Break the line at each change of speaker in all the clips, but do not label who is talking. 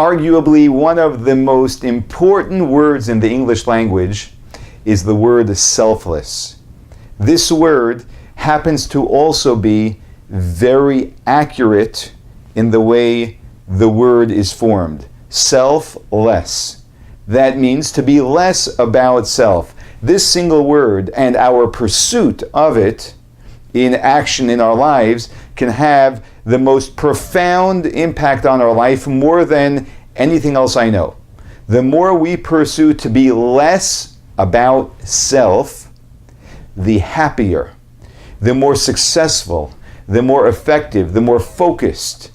arguably one of the most important words in the English language is the word selfless. This word happens to also be very accurate in the way the word is formed. Selfless. That means to be less about self. This single word and our pursuit of it in action in our lives can have the most profound impact on our life, more than anything else I know. The more we pursue to be less about self, the happier, the more successful, the more effective, the more focused,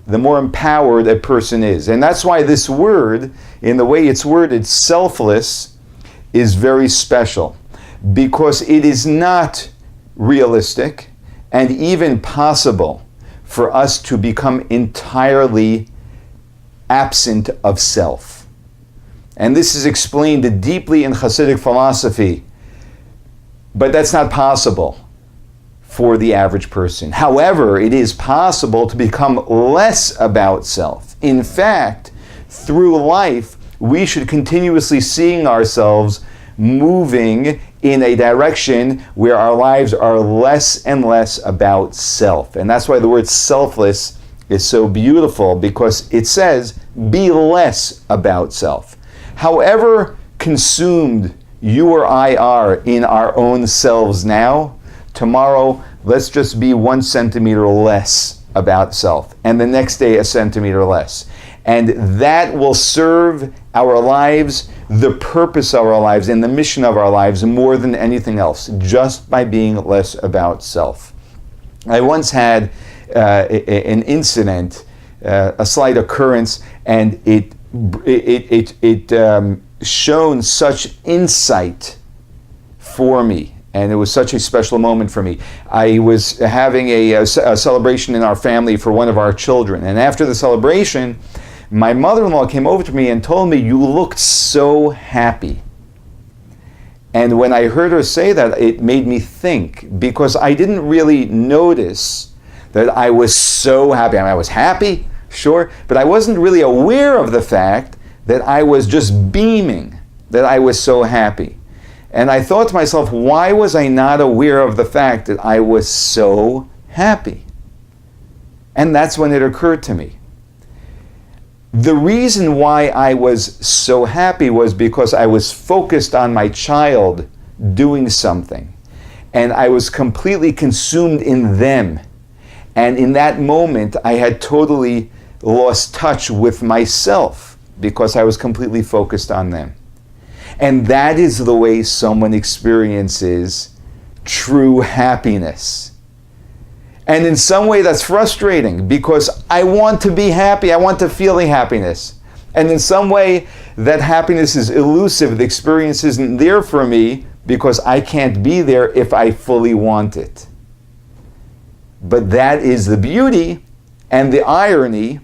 the more empowered a person is. And that's why this word, in the way it's worded, selfless, is very special, because it is not realistic and even possible for us to become entirely absent of self. And this is explained deeply in Hasidic philosophy, but that's not possible for the average person. However, it is possible to become less about self. In fact, through life, we should continuously seeing ourselves moving in a direction where our lives are less and less about self. And that's why the word selfless is so beautiful, because it says, be less about self. However consumed you or I are in our own selves now, tomorrow, let's just be 1 centimeter less about self, and the next day 1 centimeter less. And that will serve our lives, the purpose of our lives, and the mission of our lives more than anything else, just by being less about self. I once had an incident, a slight occurrence, and it shown such insight for me. And it was such a special moment for me. I was having a celebration in our family for one of our children. And after the celebration, my mother-in-law came over to me and told me, "You looked so happy." And when I heard her say that, it made me think, because I didn't really notice that I was so happy. I mean, I was happy, sure, but I wasn't really aware of the fact that I was just beaming, that I was so happy. And I thought to myself, why was I not aware of the fact that I was so happy? And that's when it occurred to me. The reason why I was so happy was because I was focused on my child doing something. And I was completely consumed in them. And in that moment, I had totally lost touch with myself because I was completely focused on them. And that is the way someone experiences true happiness. And in some way that's frustrating, because I want to be happy, I want to feel the happiness. And in some way that happiness is elusive, the experience isn't there for me because I can't be there if I fully want it. But that is the beauty and the irony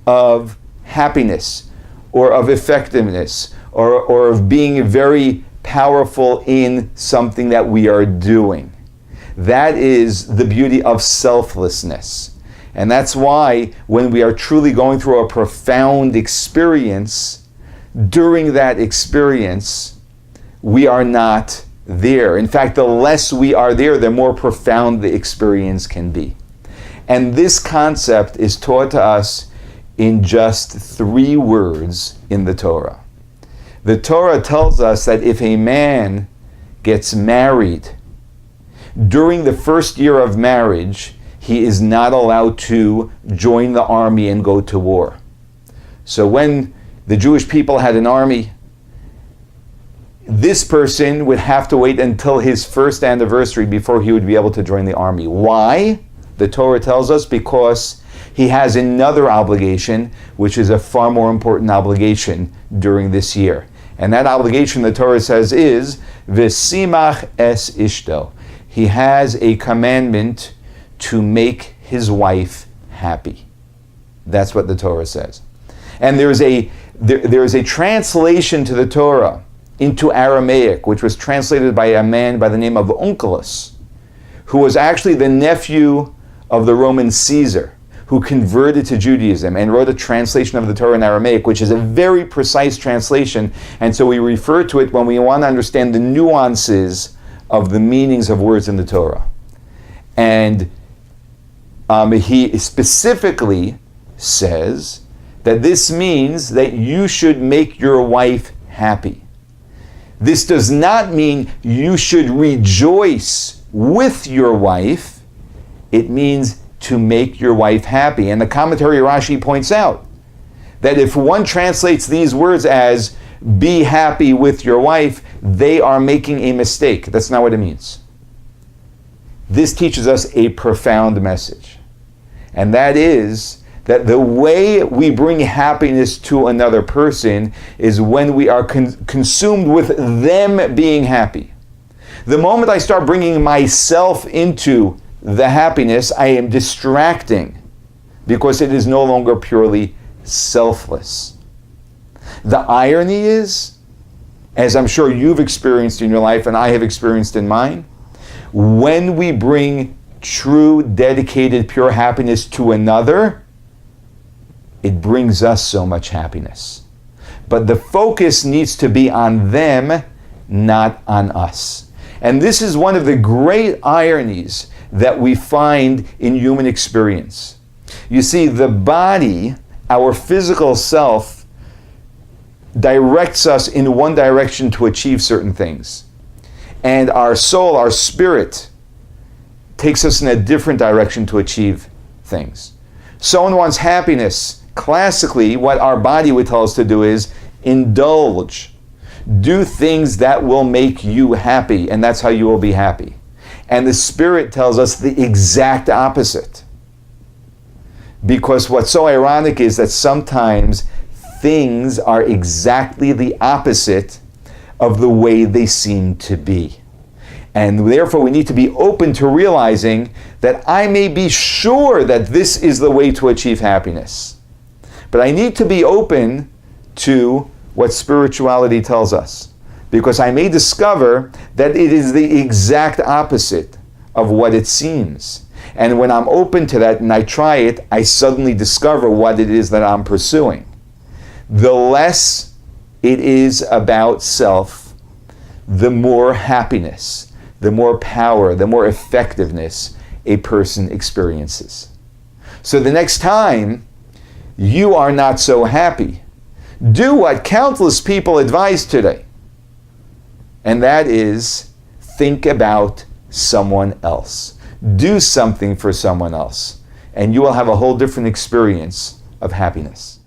of happiness, or of effectiveness, or of being very powerful in something that we are doing. That is the beauty of selflessness. And that's why when we are truly going through a profound experience, during that experience, we are not there. In fact, the less we are there, the more profound the experience can be. And this concept is taught to us in just 3 words in the Torah. The Torah tells us that if a man gets married, during the first year of marriage, he is not allowed to join the army and go to war. So when the Jewish people had an army, this person would have to wait until his first anniversary before he would be able to join the army. Why? The Torah tells us because he has another obligation, which is a far more important obligation during this year. And that obligation, the Torah says, is v'simach es ishto. He has a commandment to make his wife happy. That's what the Torah says. And there is a translation to the Torah into Aramaic, which was translated by a man by the name of Onkelos, who was actually the nephew of the Roman Caesar, who converted to Judaism and wrote a translation of the Torah in Aramaic, which is a very precise translation, and so we refer to it when we want to understand the nuances of the meanings of words in the Torah. And he specifically says that this means that you should make your wife happy. This does not mean you should rejoice with your wife. It means to make your wife happy. And the commentary Rashi points out that if one translates these words as be happy with your wife, they are making a mistake. That's not what it means. This teaches us a profound message. And that is that the way we bring happiness to another person is when we are consumed with them being happy. The moment I start bringing myself into the happiness, I am distracting because it is no longer purely selfless. The irony is, as I'm sure you've experienced in your life and I have experienced in mine, when we bring true, dedicated, pure happiness to another, it brings us so much happiness. But the focus needs to be on them, not on us. And this is one of the great ironies that we find in human experience. You see, the body, our physical self, directs us in one direction to achieve certain things. And our soul, our spirit, takes us in a different direction to achieve things. Someone wants happiness. Classically, what our body would tell us to do is indulge. Do things that will make you happy, and that's how you will be happy. And the spirit tells us the exact opposite. Because what's so ironic is that sometimes things are exactly the opposite of the way they seem to be. And therefore we need to be open to realizing that I may be sure that this is the way to achieve happiness. But I need to be open to what spirituality tells us. Because I may discover that it is the exact opposite of what it seems. And when I'm open to that and I try it, I suddenly discover what it is that I'm pursuing. The less it is about self, the more happiness, the more power, the more effectiveness a person experiences. So the next time you are not so happy, do what countless people advise today. And that is, think about someone else. Do something for someone else. And you will have a whole different experience of happiness.